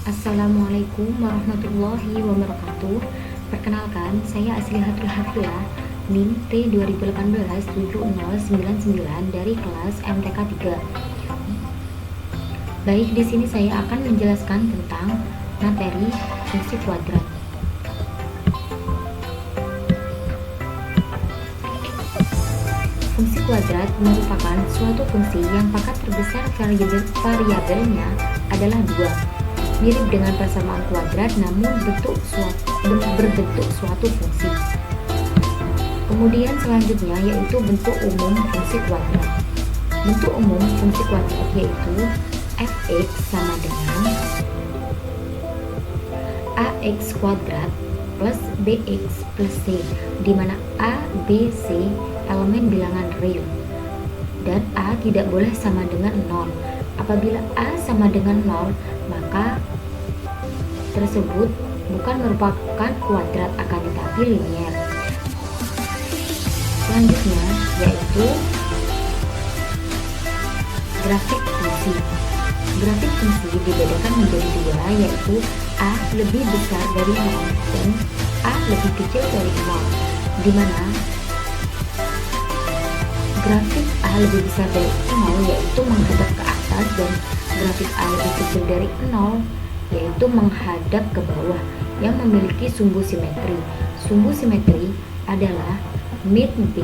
Assalamualaikum warahmatullahi wabarakatuh. Perkenalkan, saya Aslihatul Hafilah, NIM T 2018-7099 dari kelas MTK 3. Baik, di sini saya akan menjelaskan tentang materi fungsi kuadrat. Fungsi kuadrat merupakan suatu fungsi yang pangkat terbesar variabelnya adalah 2, mirip dengan persamaan kuadrat namun berbentuk suatu fungsi. Kemudian selanjutnya yaitu bentuk umum fungsi kuadrat. Bentuk umum fungsi kuadrat yaitu fx sama dengan ax kuadrat plus bx plus c, di mana a, b, c elemen bilangan real dan a tidak boleh sama dengan 0. Apabila a sama dengan 0, maka tersebut bukan merupakan kuadrat, akan tetapi linier. Selanjutnya yaitu grafik fungsi. Grafik fungsi dibedakan menjadi 2, yaitu a lebih besar dari 0 dan a lebih kecil dari 0, di mana grafik a lebih besar dari 0 yaitu menghadap ke atas dan grafik a lebih kecil dari 0 yaitu menghadap ke bawah yang memiliki sumbu simetri. Sumbu simetri adalah min b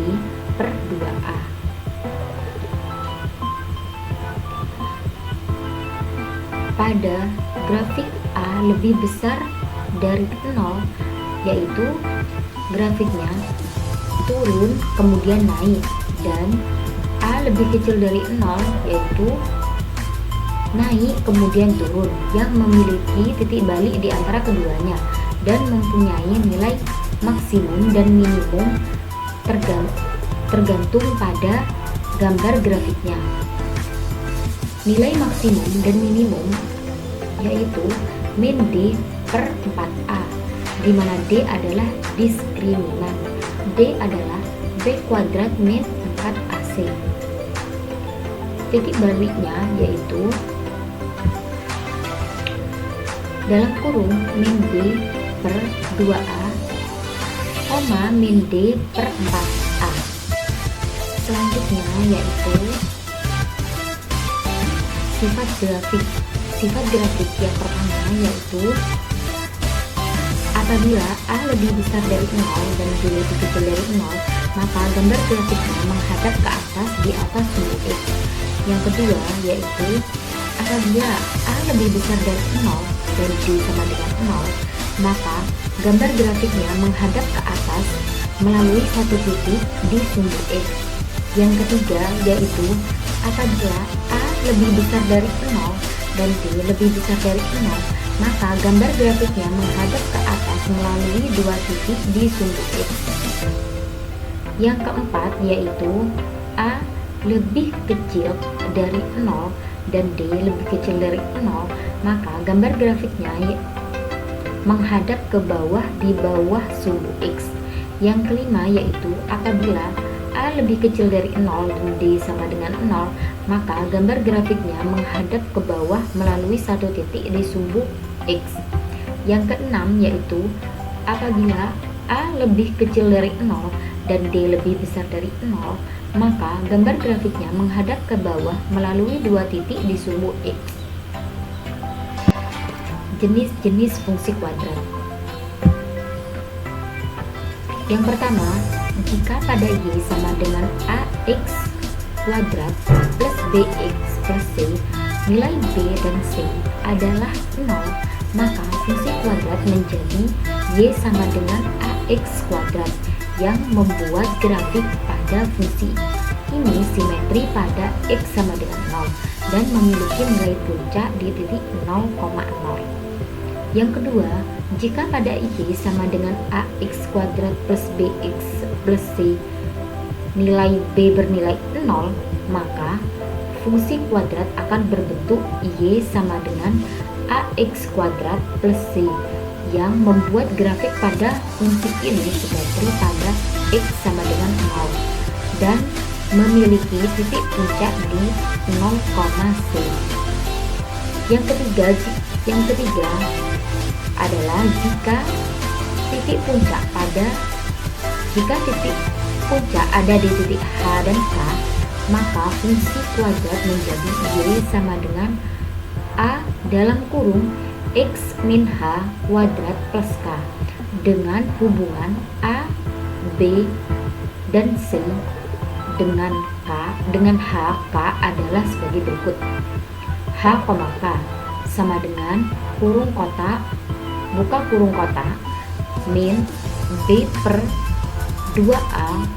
per 2a. Pada grafik a lebih besar dari 0 yaitu grafiknya turun kemudian naik, dan a lebih kecil dari 0 yaitu naik kemudian turun yang memiliki titik balik di antara keduanya dan mempunyai nilai maksimum dan minimum tergantung pada gambar grafiknya. Nilai maksimum dan minimum yaitu min d per 4a, di mana d adalah diskriminan, d adalah b kuadrat min 4ac. Titik baliknya yaitu dalam kurung min b per 2a, koma min d per 4a. Selanjutnya yaitu sifat grafik. Sifat grafik yang pertama yaitu apabila a lebih besar dari 0 dan b lebih kecil dari 0, maka gambar grafiknya menghadap ke atas di atas sumbu x. Yang kedua yaitu apabila a lebih besar dari 0 dan b sama dengan 0, maka gambar grafiknya menghadap ke atas melalui satu titik di sumbu x. Yang ketiga yaitu apabila a lebih besar dari 0 dan b lebih besar dari 0, maka gambar grafiknya menghadap ke atas melalui dua titik di sumbu x. Yang keempat yaitu a lebih kecil dari 0 dan d lebih kecil dari 0, maka gambar grafiknya menghadap ke bawah di bawah sumbu x. Yang kelima yaitu apabila a lebih kecil dari 0 dan d sama dengan 0, maka gambar grafiknya menghadap ke bawah melalui satu titik di sumbu x. Yang keenam yaitu apabila a lebih kecil dari 0 dan d lebih besar dari 0, maka gambar grafiknya menghadap ke bawah melalui dua titik di sumbu x. Jenis-jenis fungsi kuadrat. Yang pertama, jika pada y sama dengan ax kuadrat plus bx plus c, nilai b dan c adalah 0, maka fungsi kuadrat menjadi y sama dengan ax kuadrat yang membuat grafik pada fungsi ini simetri pada x sama dengan 0 dan memiliki nilai puncak di titik 0,0. Yang kedua, jika pada y sama dengan ax kuadrat plus bx plus c, nilai b bernilai 0, maka fungsi kuadrat akan berbentuk y sama dengan ax kuadrat plus c yang membuat grafik pada fungsi ini simetri pada x sama dengan 0 dan memiliki titik puncak di 0,c. Yang ketiga, Yang ketiga adalah jika titik puncak ada di titik H dan K, maka fungsi kuadrat menjadi Y sama dengan A dalam kurung X min H kuadrat plus K dengan hubungan A, B, dan C dengan H, K adalah sebagai berikut. H, K sama dengan kurung kotak, buka kurung kotak, min B per 2A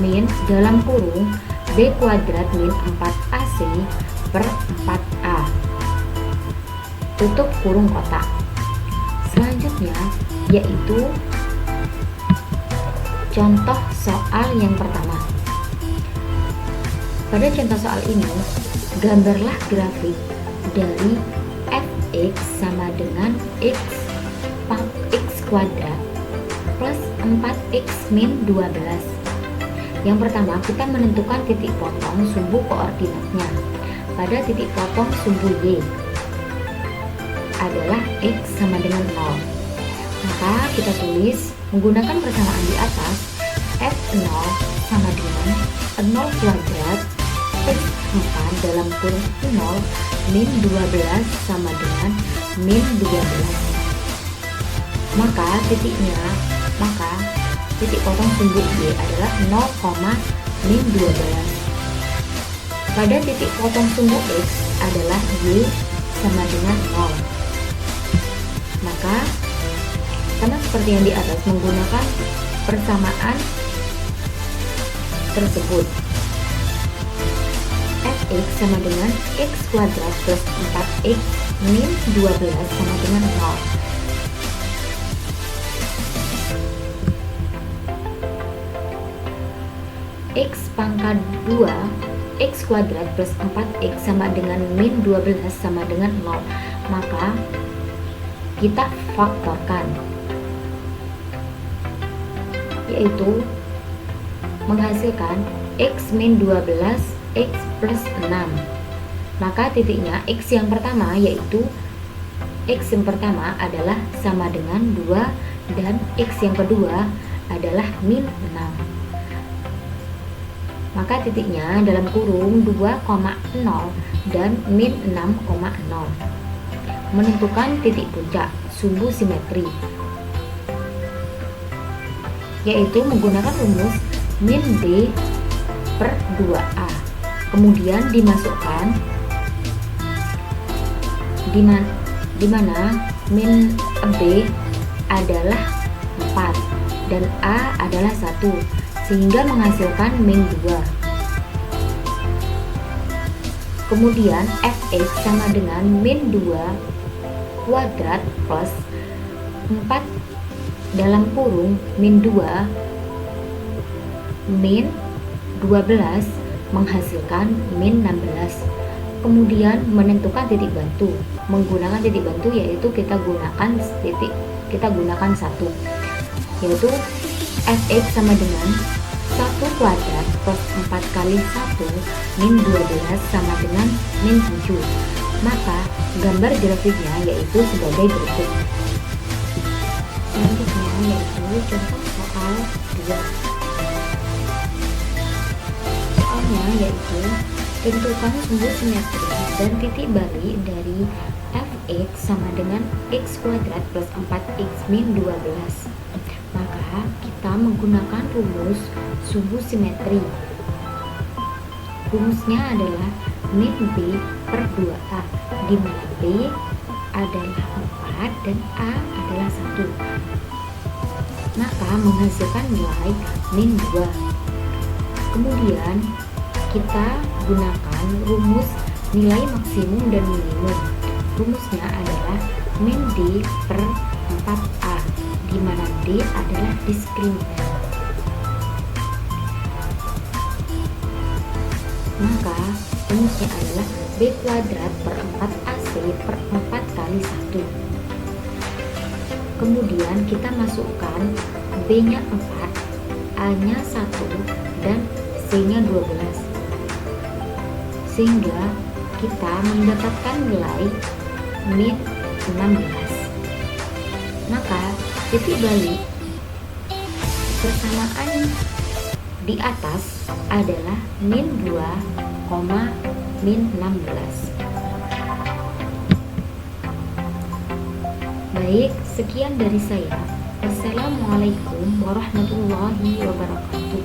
min dalam kurung B kuadrat min 4AC per 4A, tutup kurung kotak. Selanjutnya yaitu contoh soal yang pertama. Pada contoh soal ini, gambarlah grafik dari fx sama dengan x kuadrat plus 4x min 12. Yang pertama, kita menentukan titik potong sumbu koordinatnya. Pada titik potong sumbu y adalah x sama dengan 0. Maka kita tulis menggunakan persamaan di atas, f0 sama dengan 0 kuadrat plus 4 dalam kurung 0 min 12 sama dengan min 12. Maka titik potong sumbu y adalah 0, min 12. Pada titik potong sumbu x adalah y sama dengan 0. Maka sama seperti yang di atas, menggunakan persamaan tersebut, fx sama dengan x kuadrat plus 4x min 12 sama dengan 0. X pangkat 2 x kuadrat plus 4x sama dengan min 12 sama dengan 0. Maka kita faktorkan, yaitu menghasilkan x min 12 x plus 6. Maka titiknya x yang pertama adalah sama dengan 2 dan x yang kedua adalah min 6. Maka titiknya dalam kurung 2,0 dan min 6,0. Menentukan titik puncak sumbu simetri, yaitu menggunakan rumus min B per 2A. Kemudian dimasukkan di mana min B adalah 4 dan A adalah 1, sehingga menghasilkan min 2. Kemudian fx sama dengan min 2 kuadrat plus 4 dalam kurung min 2 min 12 menghasilkan min 16. Kemudian menentukan titik bantu. Menggunakan titik bantu yaitu kita gunakan 1, yaitu fx sama dengan 1 kuadrat plus 4 kali 1 min 12 sama dengan min 7. Maka gambar grafiknya yaitu sebagai berikut. Selanjutnya yaitu contoh soal 2. Soalnya yaitu tentukan sumbu simetri dan titik balik dari fx sama dengan x kuadrat plus 4x min 12. Maka kita menggunakan rumus sumbu simetri. Rumusnya adalah min B per 2A, di mana B adalah 4 dan A adalah 1. Maka menghasilkan nilai min 2. Kemudian kita gunakan rumus nilai maksimum dan minimum. Rumusnya adalah min D per 4A, di mana D adalah diskriminan. Maka rumusnya adalah B kuadrat per 4AC per 4 kali 1. Kemudian kita masukkan B nya 4, A nya 1 dan C nya 12, sehingga kita mendapatkan nilai min 16. Maka titik balik persamaan di atas adalah min 2, min 16. Baik, sekian dari saya. Wassalamualaikum warahmatullahi wabarakatuh.